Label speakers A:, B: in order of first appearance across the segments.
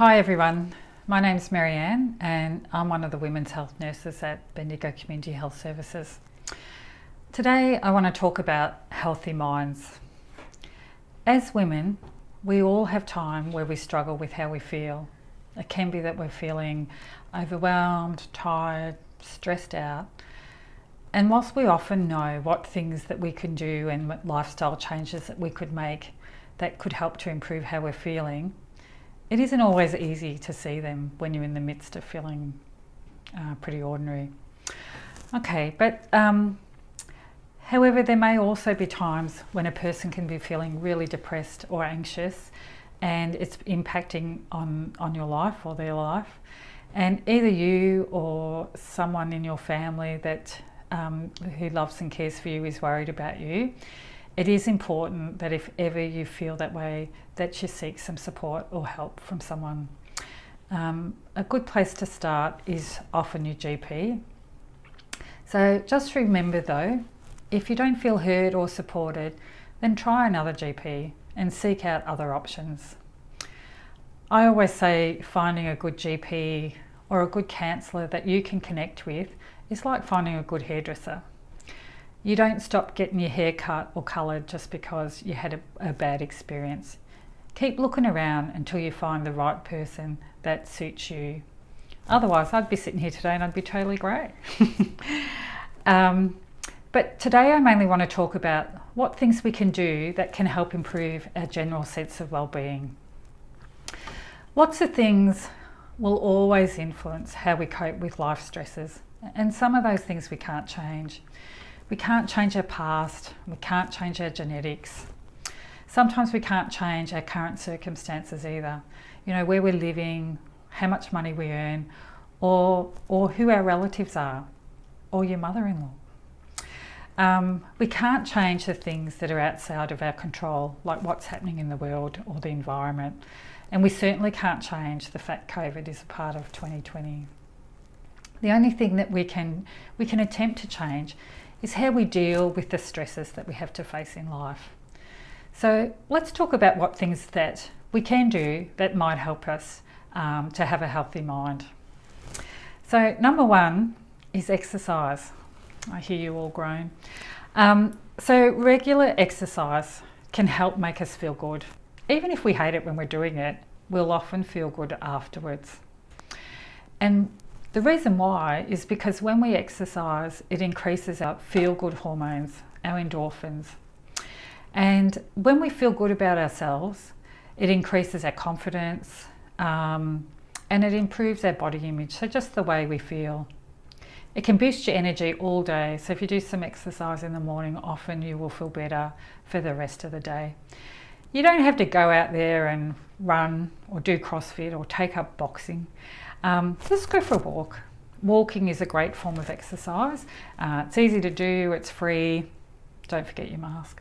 A: Hi everyone, my name's Marianne and I'm one of the women's health nurses at Bendigo Community Health Services. Today I want to talk about healthy minds. As women, we all have time where we struggle with how we feel. It can be that we're feeling overwhelmed, tired, stressed out. And whilst we often know what things that we can do and what lifestyle changes that we could make that could help to improve how we're feeling, it isn't always easy to see them when you're in the midst of feeling pretty ordinary. Okay, but however, there may also be times when a person can be feeling really depressed or anxious and it's impacting on your life or their life. And either you or someone in your family that who loves and cares for you is worried about you. It is important that if ever you feel that way, that you seek some support or help from someone. A good place to start is often your GP. So just remember though, if you don't feel heard or supported, then try another GP and seek out other options. I always say finding a good GP or a good counsellor that you can connect with is like finding a good hairdresser. You don't stop getting your hair cut or coloured just because you had a bad experience. Keep looking around until you find the right person that suits you. Otherwise, I'd be sitting here today and I'd be totally great. But today I mainly want to talk about what things we can do that can help improve our general sense of well-being. Lots of things will always influence how we cope with life stresses, and some of those things we can't change. We can't change our past, we can't change our genetics. Sometimes we can't change our current circumstances either. You know, where we're living, how much money we earn, or who our relatives are, or your mother-in-law. We can't change the things that are outside of our control, like what's happening in the world or the environment. And we certainly can't change the fact COVID is a part of 2020. The only thing that we can attempt to change is how we deal with the stresses that we have to face in life. So let's talk about what things that we can do that might help us to have a healthy mind. So number one is exercise. I hear you all groan. So regular exercise can help make us feel good. Even if we hate it when we're doing it, we'll often feel good afterwards. And the reason why is because when we exercise, it increases our feel-good hormones, our endorphins. And when we feel good about ourselves, it increases our confidence and it improves our body image, so just the way we feel. It can boost your energy all day, so if you do some exercise in the morning, often you will feel better for the rest of the day. You don't have to go out there and run or do CrossFit or take up boxing. Just go for a walk. Walking is a great form of exercise. It's easy to do, it's free. Don't forget your mask.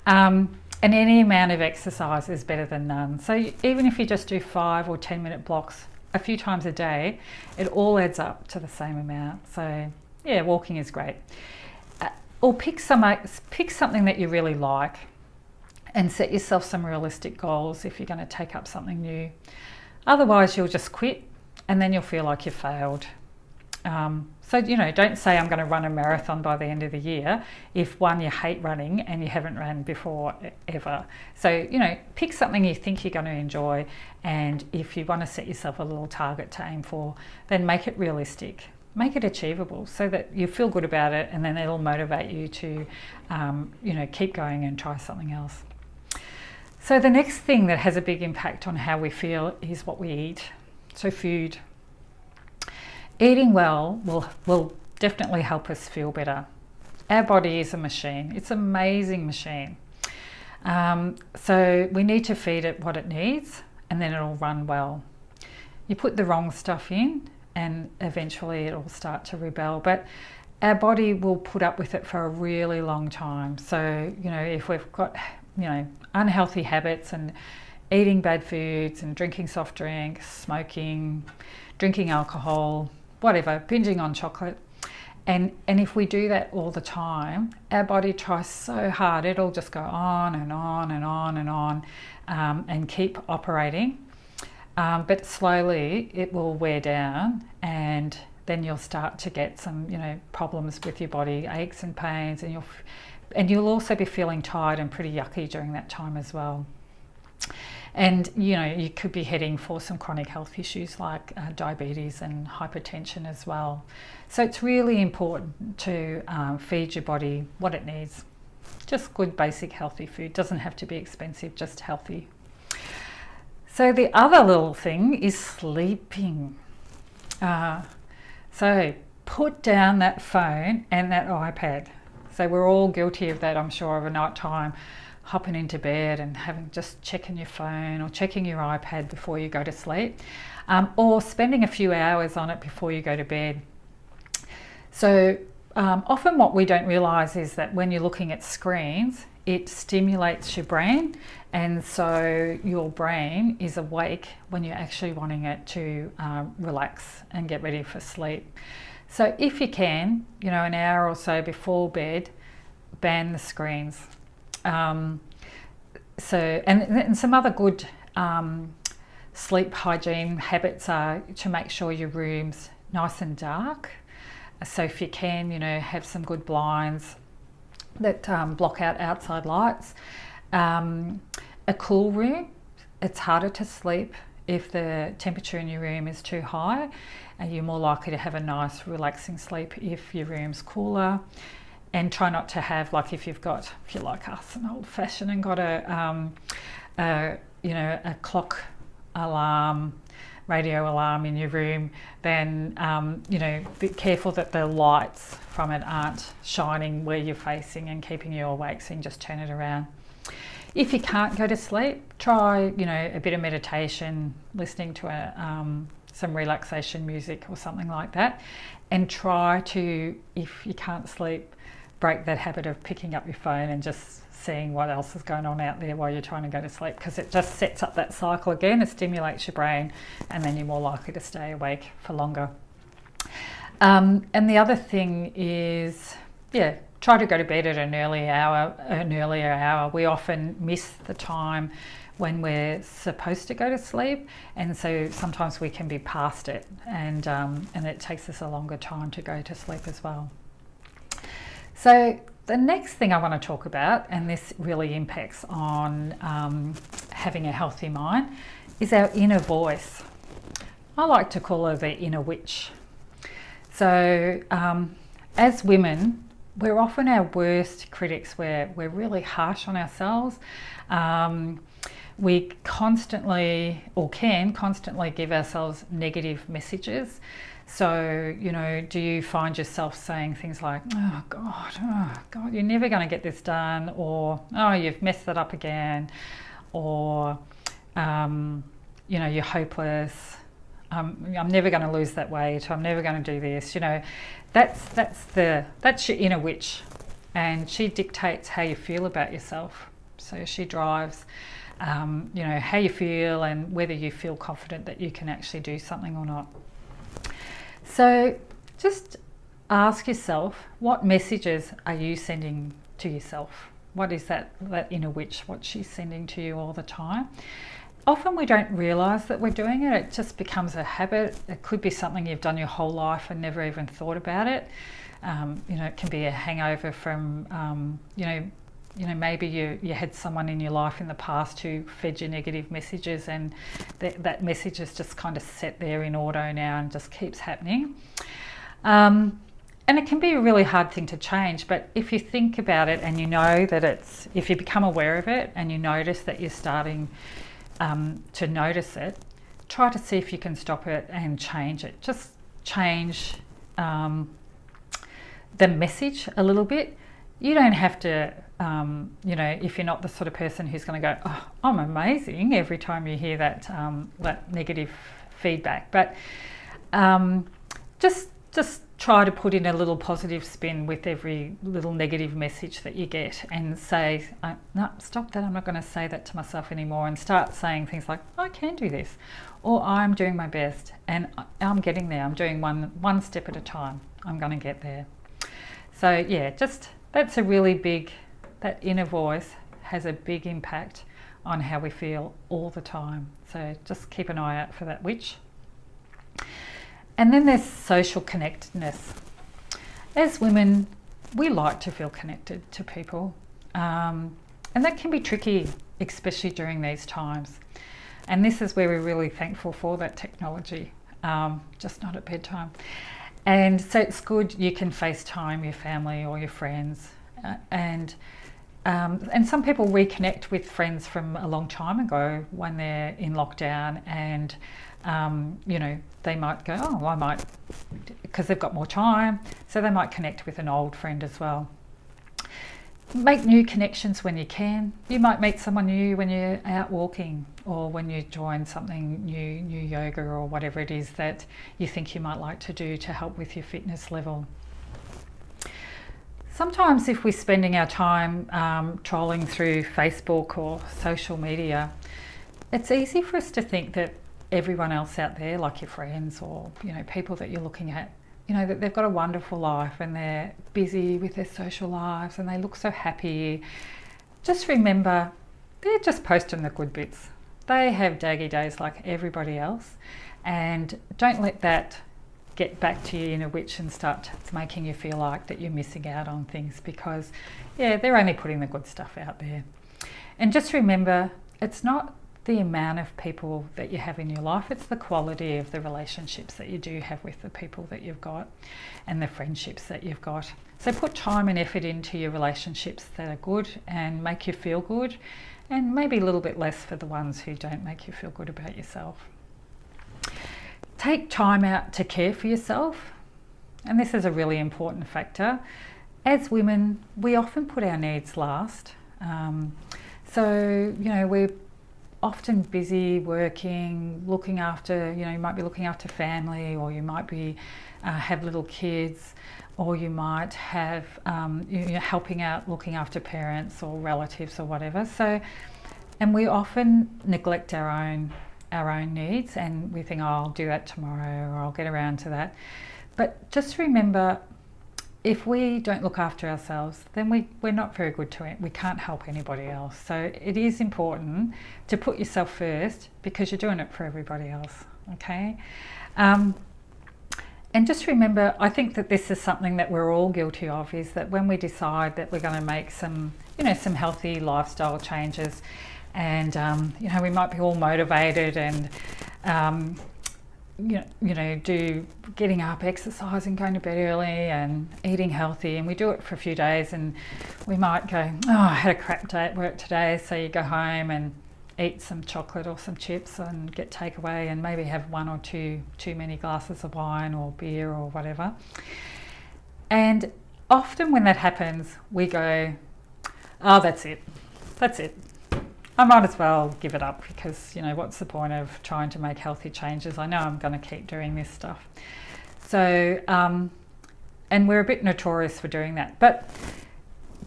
A: And any amount of exercise is better than none. So even if you just do 5 or 10-minute blocks a few times a day, it all adds up to the same amount. So yeah, walking is great. Or pick something that you really like and set yourself some realistic goals if you're going to take up something new. Otherwise, you'll just quit and then you'll feel like you've failed. So, you know, don't say I'm going to run a marathon by the end of the year if one, you hate running and you haven't ran before ever. So, you know, pick something you think you're going to enjoy, and if you want to set yourself a little target to aim for, then make it realistic. Make it achievable so that you feel good about it, and then it'll motivate you to, you know, keep going and try something else. So the next thing that has a big impact on how we feel is what we eat. So food. Eating well will definitely help us feel better. Our body is a machine. It's an amazing machine. So we need to feed it what it needs, and then it'll run well. You put the wrong stuff in and eventually it'll start to rebel, but our body will put up with it for a really long time. So, you know, if we've got, you know, unhealthy habits and eating bad foods and drinking soft drinks, smoking, drinking alcohol, whatever, binging on chocolate, and if we do that all the time, our body tries so hard, it'll just go on and on and on and on and keep operating but slowly it will wear down, and then you'll start to get some, problems with your body, aches and pains, and you'll also be feeling tired and pretty yucky during that time as well. And you could be heading for some chronic health issues like diabetes and hypertension as well. So it's really important to feed your body what it needs. Just good basic healthy food. Doesn't have to be expensive, just healthy. So the other little thing is sleeping. So put down that phone and that iPad. So we're all guilty of that, I'm sure, of a night time, hopping into bed and just checking your phone or checking your iPad before you go to sleep, or spending a few hours on it before you go to bed. So often what we don't realise is that when you're looking at screens, it stimulates your brain, and so your brain is awake when you're actually wanting it to relax and get ready for sleep. So if you can, an hour or so before bed, ban the screens. And some other good sleep hygiene habits are to make sure your room's nice and dark. So if you can, have some good blinds that block out outside lights. A cool room, it's harder to sleep if the temperature in your room is too high, and you're more likely to have a nice relaxing sleep if your room's cooler. And try not to have, like if you're like us, an old fashioned and got a clock alarm, radio alarm in your room, then be careful that the lights from it aren't shining where you're facing and keeping you awake, so you can just turn it around. If you can't go to sleep, try a bit of meditation, listening to some relaxation music or something like that, and try to, if you can't sleep, break that habit of picking up your phone and just seeing what else is going on out there while you're trying to go to sleep, because it just sets up that cycle again. It stimulates your brain, and then you're more likely to stay awake for longer. And the other thing is, try to go to bed at an earlier hour. We often miss the time when we're supposed to go to sleep, and so sometimes we can be past it, and it takes us a longer time to go to sleep as well. So the next thing I want to talk about, and this really impacts on having a healthy mind, is our inner voice. I like to call her the inner witch. So as women, we're often our worst critics. We're really harsh on ourselves. We constantly, or can constantly, give ourselves negative messages. So, do you find yourself saying things like, oh God, you're never going to get this done, or, oh, you've messed it up again, or, you're hopeless, I'm never going to lose that weight, I'm never going to do this. That's your inner witch, and she dictates how you feel about yourself. So she drives how you feel and whether you feel confident that you can actually do something or not. So just ask yourself, what messages are you sending to yourself? What is that inner witch, what she's sending to you all the time? Often we don't realise that we're doing it. It just becomes a habit. It could be something you've done your whole life and never even thought about it. It can be a hangover from, maybe you had someone in your life in the past who fed you negative messages, and that message is just kind of set there in auto now and just keeps happening. And it can be a really hard thing to change, but if you think about it and you know that if you become aware of it and you notice that you're starting to notice it, try to see if you can stop it and change it. Just change the message a little bit. You don't have to, if you're not the sort of person who's going to go, oh, I'm amazing every time you hear that negative feedback, but just try to put in a little positive spin with every little negative message that you get, and say, no, stop that, I'm not going to say that to myself anymore, and start saying things like, I can do this, or I'm doing my best and I'm getting there, I'm doing one step at a time, I'm going to get there. So yeah, that's a really big, that inner voice has a big impact on how we feel all the time. So just keep an eye out for that witch. And then there's social connectedness. As women, we like to feel connected to people. And that can be tricky, especially during these times. And this is where we're really thankful for that technology, just not at bedtime. And so it's good you can FaceTime your family or your friends. And some people reconnect with friends from a long time ago when they're in lockdown, and you know, they might go, oh, I might, because they've got more time, so they might connect with an old friend as well. Make new connections when you can. You might meet someone new when you're out walking, or when you join something new yoga or whatever it is that you think you might like to do to help with your fitness level. Sometimes if we're spending our time trolling through Facebook or social media, it's easy for us to think that everyone else out there, like your friends or, you know, people that you're looking at, you know, that they've got a wonderful life and they're busy with their social lives and they look so happy. Just remember, they're just posting the good bits. They have daggy days like everybody else, and don't let that get back to you in a witch and start making you feel like that you're missing out on things, because yeah, they're only putting the good stuff out there. And just remember, it's not the amount of people that you have in your life, it's the quality of the relationships that you do have with the people that you've got and the friendships that you've got. So put time and effort into your relationships that are good and make you feel good, and maybe a little bit less for the ones who don't make you feel good about yourself. Take time out to care for yourself, and this is a really important factor. As women, we often put our needs last. So, you know, we're often busy working, looking after, you know, you might be looking after family, or you might be have little kids, or you might have you're helping out looking after parents or relatives or whatever. So, and we often neglect our own needs, and we think, oh, I'll do that tomorrow, or I'll get around to that. But just remember, if we don't look after ourselves, then we're not very good to it. We can't help anybody else. So it is important to put yourself first, because you're doing it for everybody else, okay? And just remember, I think that this is something that we're all guilty of, is that when we decide that we're going to make some, you know, some healthy lifestyle changes, and you know, we might be all motivated and you know, do getting up, exercising, going to bed early and eating healthy, and we do it for a few days, and we might go, oh, I had a crap day at work today, so you go home and eat some chocolate or some chips and get takeaway, and maybe have one or two too many glasses of wine or beer or whatever. And often when that happens, we go, oh, that's it, I might as well give it up, because, you know, what's the point of trying to make healthy changes? I know I'm going to keep doing this stuff. So, and we're a bit notorious for doing that. But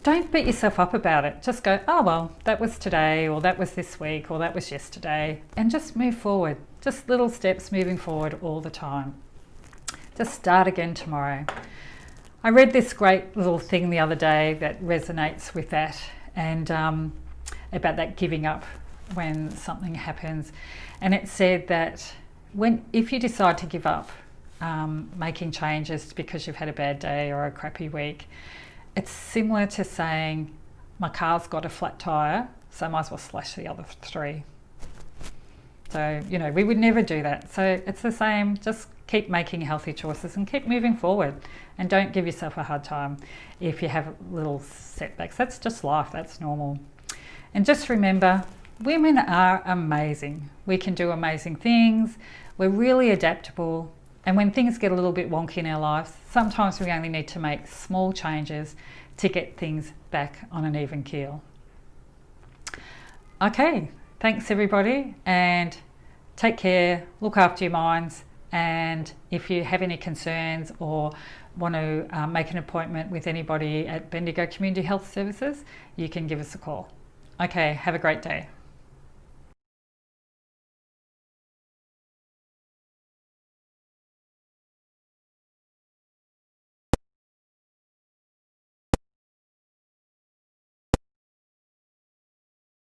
A: don't beat yourself up about it. Just go, oh, well, that was today, or that was this week, or that was yesterday, and just move forward. Just little steps moving forward all the time. Just start again tomorrow. I read this great little thing the other day that resonates with that, and about that giving up when something happens. And it said that if you decide to give up making changes because you've had a bad day or a crappy week, it's similar to saying, my car's got a flat tire, so I might as well slash the other 3. So, you know, we would never do that. So it's the same, just keep making healthy choices and keep moving forward, and don't give yourself a hard time if you have little setbacks. That's just life, that's normal. And just remember, women are amazing. We can do amazing things. We're really adaptable. And when things get a little bit wonky in our lives, sometimes we only need to make small changes to get things back on an even keel. Okay, thanks everybody, and take care, look after your minds. And if you have any concerns or want to make an appointment with anybody at Bendigo Community Health Services, you can give us a call. Okay, have a great day.